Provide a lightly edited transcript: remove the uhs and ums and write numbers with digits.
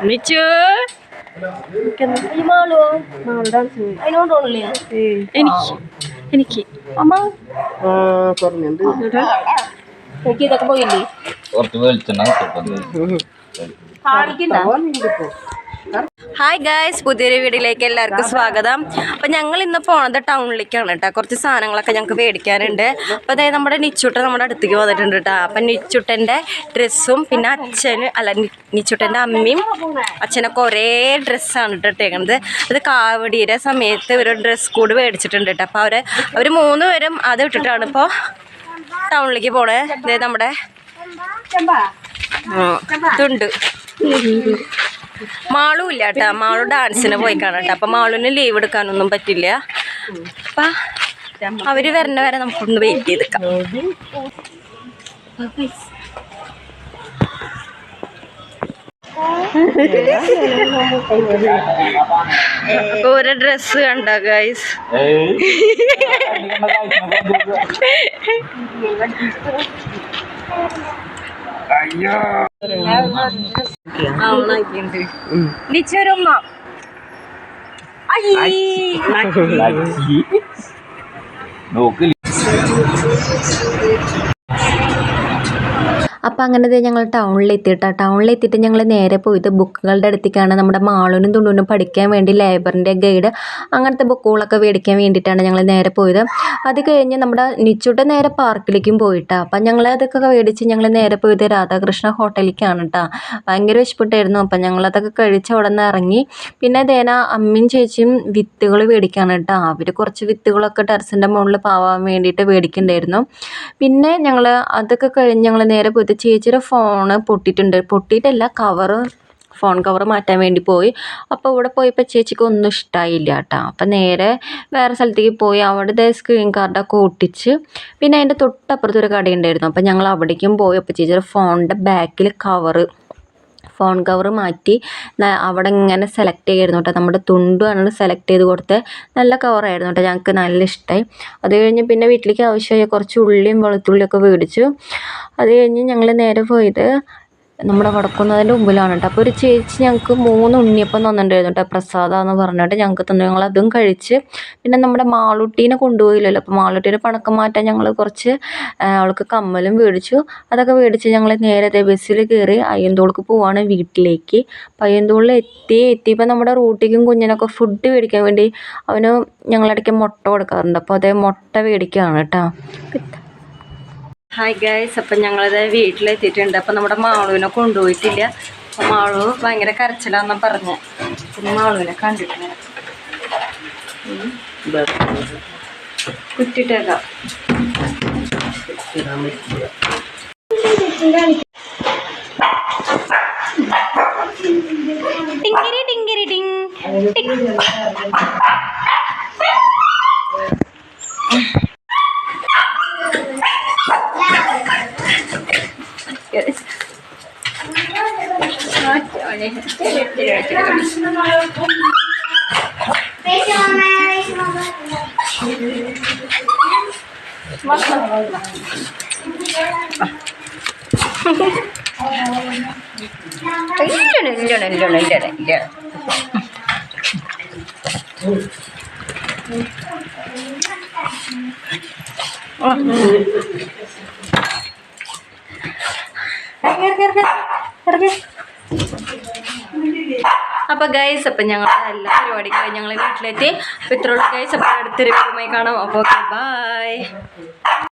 നിച്ചു എനിക്ക് അമ്മ എനിക്ക് ഇതൊക്കെ പോയില്ലേ ഹായ് ഗായ്സ്, പുതിയൊരു വീഡിയോയിലേക്ക് എല്ലാവർക്കും സ്വാഗതം. അപ്പം ഞങ്ങൾ ഇന്ന് പോണത് ടൗണിലേക്കാണ് കേട്ടോ. കുറച്ച് സാധനങ്ങളൊക്കെ ഞങ്ങൾക്ക് മേടിക്കാനുണ്ട്. അപ്പോൾ അതായത് നമ്മുടെ നിച്ചുട്ടൻ നമ്മുടെ അടുത്തേക്ക് വന്നിട്ടുണ്ട് കേട്ടോ. അപ്പം നിച്ചുട്ടൻ്റെ ഡ്രസ്സും പിന്നെ നിച്ചുട്ടൻ്റെ അമ്മയും അച്ഛനൊക്കെ ഒരേ ഡ്രസ്സാണ് ഇട്ടിട്ടേക്കുന്നത്. അത് കാവടിയുടെ സമയത്ത് ഒരു ഡ്രസ്സ് കോഡ് മേടിച്ചിട്ടുണ്ട് കേട്ടോ. അപ്പോൾ അവർ 3 പേരും അത് ഇട്ടിട്ടാണ് ഇപ്പോൾ ടൗണിലേക്ക് പോണേ. അതായത് നമ്മുടെ ഇതുണ്ട്. മാളും ഇല്ല കേട്ടോ. മാളു ഡാൻസിന് പോയി കാണട്ടെ. അപ്പം മാളുവിന് ലീവ് എടുക്കാനൊന്നും പറ്റില്ല. അപ്പം അവർ വരണ വരെ നമുക്കൊന്ന് വെയിറ്റ് ചെയ്തെക്കാം. ഒരു ഡ്രസ്സ് കണ്ടോ ഗൈസ്? നിച്ചൊരുമ്മ അപ്പോൾ അങ്ങനെ ഞങ്ങൾ ടൗണിലെത്തിയിട്ട് ഞങ്ങൾ നേരെ പോയിട്ട് ബുക്കുകളുടെ അടുത്തേക്കാണ്. നമ്മുടെ മാളുനും തുണ്ടുനും പഠിക്കാൻ വേണ്ടി ലേബറിൻ്റെ ഗൈഡ് അങ്ങനത്തെ ബുക്കുകളൊക്കെ മേടിക്കാൻ വേണ്ടിയിട്ടാണ് ഞങ്ങൾ നേരെ പോയത്. അത് കഴിഞ്ഞ് നമ്മുടെ നിച്ചുടെ നേരെ പാർക്കിലേക്കും പോയിട്ടാ. അപ്പം ഞങ്ങൾ അതൊക്കെ മേടിച്ച് ഞങ്ങൾ നേരെ പോയത് രാധാകൃഷ്ണ ഹോട്ടലിലേക്കാണ് കേട്ടോ. ഭയങ്കര വിശപ്പിട്ടായിരുന്നു. അപ്പം ഞങ്ങളതൊക്കെ കഴിച്ച് അവിടെ നിന്ന് ഇറങ്ങി. പിന്നെ അതേന അമ്മയും ചേച്ചിയും വിത്തുകൾ മേടിക്കാണ് കേട്ടോ. അവർ കുറച്ച് വിത്തുകളൊക്കെ ടെറസിൻ്റെ മുകളിൽ പാവാൻ വേണ്ടിയിട്ട് മേടിക്കണ്ടായിരുന്നു. പിന്നെ ഞങ്ങൾ അതൊക്കെ കഴിഞ്ഞ് ഞങ്ങൾ നേരെ പോയിട്ട് ചേച്ചിയുടെ ഫോണ് പൊട്ടിയിട്ടല്ല, ഫോൺ കവർ മാറ്റാൻ വേണ്ടി പോയി. അപ്പോൾ ഇവിടെ പോയപ്പോൾ ചേച്ചിക്ക് ഒന്നും ഇഷ്ടമായില്ല കേട്ടോ. അപ്പം നേരെ വേറെ സ്ഥലത്തേക്ക് പോയി അവിടുത്തെ സ്ക്രീൻ കാർഡൊക്കെ ഒട്ടിച്ച് പിന്നെ അതിൻ്റെ തൊട്ടപ്പുറത്തൊരു കടയുണ്ടായിരുന്നു. അപ്പം ഞങ്ങൾ അവിടേക്കും പോയി. അപ്പോൾ ചേച്ചിയുടെ ഫോണിൻ്റെ ബാക്കിൽ ഫോൺ കവർ മാറ്റി അവിടെ ഇങ്ങനെ സെലക്ട് ചെയ്യായിരുന്നു കേട്ടോ. നമ്മുടെ തുണ്ടുമാണ് സെലക്ട് ചെയ്ത് കൊടുത്ത്. നല്ല കവറായിരുന്നു കേട്ടോ. ഞങ്ങൾക്ക് നല്ല ഇഷ്ടമായി. അത് കഴിഞ്ഞ് പിന്നെ വീട്ടിലേക്ക് ആവശ്യമായ കുറച്ച് ഉള്ളിയും വെളുത്തുള്ളിയൊക്കെ മേടിച്ചു. അത് കഴിഞ്ഞ് ഞങ്ങൾ നേരെ പോയത് നമ്മുടെ വടക്കുന്നതിൻ്റെ മുമ്പിലാണ് കേട്ടോ. അപ്പോൾ ഒരു ചേച്ചി ഞങ്ങൾക്ക് 3 ഉണ്ണിയപ്പം തന്നിട്ടുണ്ടായിരുന്നു കേട്ടോ. പ്രസാദാന്ന് പറഞ്ഞിട്ട് ഞങ്ങൾക്ക് തന്നു. ഞങ്ങൾ അതും കഴിച്ച് പിന്നെ നമ്മുടെ മാളൂട്ടീനെ കൊണ്ടുപോയില്ലല്ലോ. അപ്പോൾ മാളൂട്ടീനെ പണക്കം മാറ്റാൻ ഞങ്ങൾ കുറച്ച് അവൾക്ക് കമ്മലും മേടിച്ചു. അതൊക്കെ മേടിച്ച് ഞങ്ങൾ നേരെ ബസ്സിൽ കയറി അയ്യന്തോൾക്ക് പോവാണ് വീട്ടിലേക്ക്. അപ്പോൾ അയ്യന്തോളിൽ എത്തിയപ്പോൾ നമ്മുടെ റൂട്ടിക്കും കുഞ്ഞിനൊക്കെ ഫുഡ് മേടിക്കാൻ വേണ്ടി അവന് ഞങ്ങളിടയ്ക്ക് മുട്ട കൊടുക്കാറുണ്ട്. അപ്പോൾ അതേ മുട്ട മേടിക്കുകയാണ് കേട്ടോ. ഹായ് ഗൈസ്, അപ്പം ഞങ്ങളത് വീട്ടിലെത്തിയിട്ടുണ്ട്. അപ്പം നമ്മുടെ മാളുവിനെ കൊണ്ടുപോയിട്ടില്ല. അപ്പം മാളു ഭയങ്കര കരച്ചിലാന്നാ പറഞ്ഞ. പിന്നെ മാളുവിനെ കണ്ടിട്ടില്ല. കുറ്റിട്ടേക്കാം. ടിങ്കിരി ടിങ്കിരി ടിങ്. അപ്പോൾ ഗൈസ്, അപ്പം ഞങ്ങൾ എല്ലാ പരിപാടിയും കഴിഞ്ഞ് ഞങ്ങൾ വീട്ടിലെത്തി. അപ്പോൾ ഇത്രയുള്ള ഗൈസ്. അപ്പോൾ അടുത്തൊരു വീഡിയോയുമായി കാണാം. അപ്പോൾ ഓക്കെ, ബൈ.